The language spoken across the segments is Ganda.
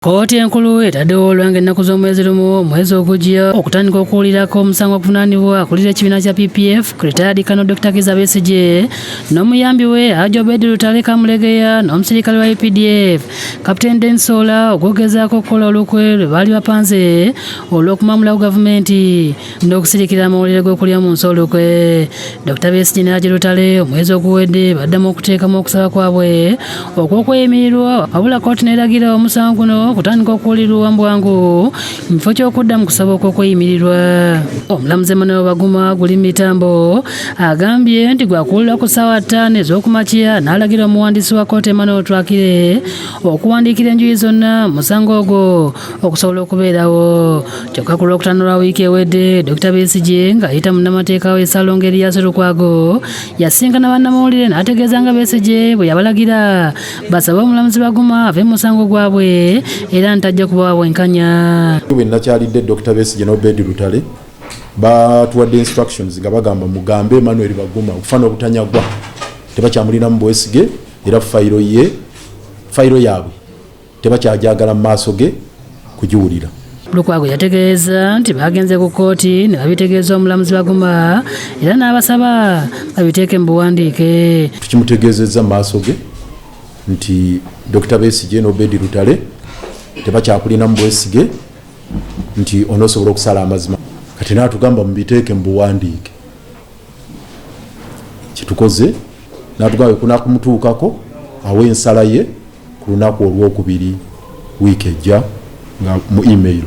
Kooti enkulu etaddewo olwange ennaku z'omwezi lumu omwezi ogujja okutandika okuwulirako omusango oguvunaanibwa akulira ekibiina kya PPF retired Colonel Dr. Kizza Besigye n'omuyambi we Hajji Obed Lutale Kamulegeya n'omusirikale wa UPDF Captain Densola ogwogezaako okukola olukwe lwe baali bapanze olw'okumamulawo gavumenti n'okusirikira amawulire g'okulya mu nsi olukwe. Dr. Besigye ne Hajji Lutale omwezi oguwedde baddamu okuteekamu okusaba kwabwe okw'okweyimirirwa wabula kooti n'eragira omusango guno kutandika okuwulirwa bwangu mu kifo ky'okudda mu kusaba okw'okweyimirirwa. Omulamuzi Emmanuel Baguma guli mitambo agambye nti gwakuwulirwa ku ssaawa 5 ez'okumakya n'alagira omuwandiisi wa kooti Emmanuel Twakire okuwandiikira enjuyi zonna musango ogwo okusobola okubeerawo. Kyokka ku Lwokutaano lwa wiiki ewedde Dr. Besigye ng'ayita munnamateeka we Ssaalongo Erias Lukwago yasinkana bannamawulire n'ategeeza nga Besigye bwe yabalagira basabe omulamuzi Baguma ave mu musango gwabwe era ntajja kubawa bwenkanya. Bwe nakyalidde Dr. Besigye n'Obed Lutale batuwadde instructions nga bagamba mugambe Emmanuel Baguma okufana obutanyagwa tebakyamulina mu bwesige era fayiro yaabwe tebakyajagala mu maaso ge kugiwulira. Lukwago yategeeza nti bagenze ku kooti ne babitegeeza omulamuzi Baguma era n'abasaba babiteeke mu buwandiike. Tukimutegeezezza mu maaso ge nti Dr. Besigye n'Obed Lutale tebakyakulina mu bwesige nti onoosobola okusala amazima kati n'atugamba mubiteeke mu buwandiike. Kitukoze n'atugamba kunakumutuukako awe ensala ye ku lunaku olwokubiri wiiki ejja nga mu email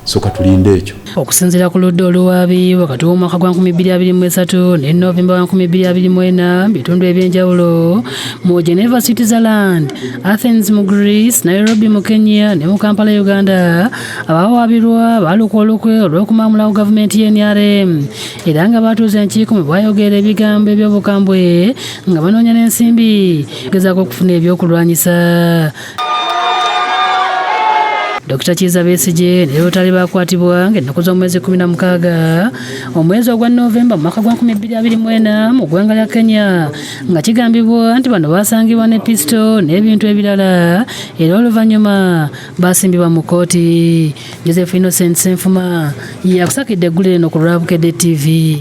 so katulinde ekyo. Okusinziira ku ludda oluwaabi wakati w'omwaka gwa 2023 ne Novemba 2024 bitundu ebyenjawulo mu Geneva Switzerland, Athens mu Greece, Nairobi mu Kenya ne mu Kampala Uganda abawaabirwa baalukwa olukwe olw'okumamulawo gavumenti y'NRM era nga batuuza enkiiko mwe bwayogera ebigambo eby'obukambwe nga banoonya n'ensimbi gezaako okufuna ebyokulwanyisa. Dr. Kizza Besigye ne Lutale bakwatibwa ng'ennaku z'omwezi 16 omwezi ogwa Novemba mu mwaka gwa 2024 mu ggwanga lya Kenya nga kigambibwa nti bano baasangibwa ne pisto n'ebintu ebirala era oluvannyuma baasimbibwa mu kooti. Joseph Innocent Senfuma yakusakidde eggulu eno ku Lwabukedde TV.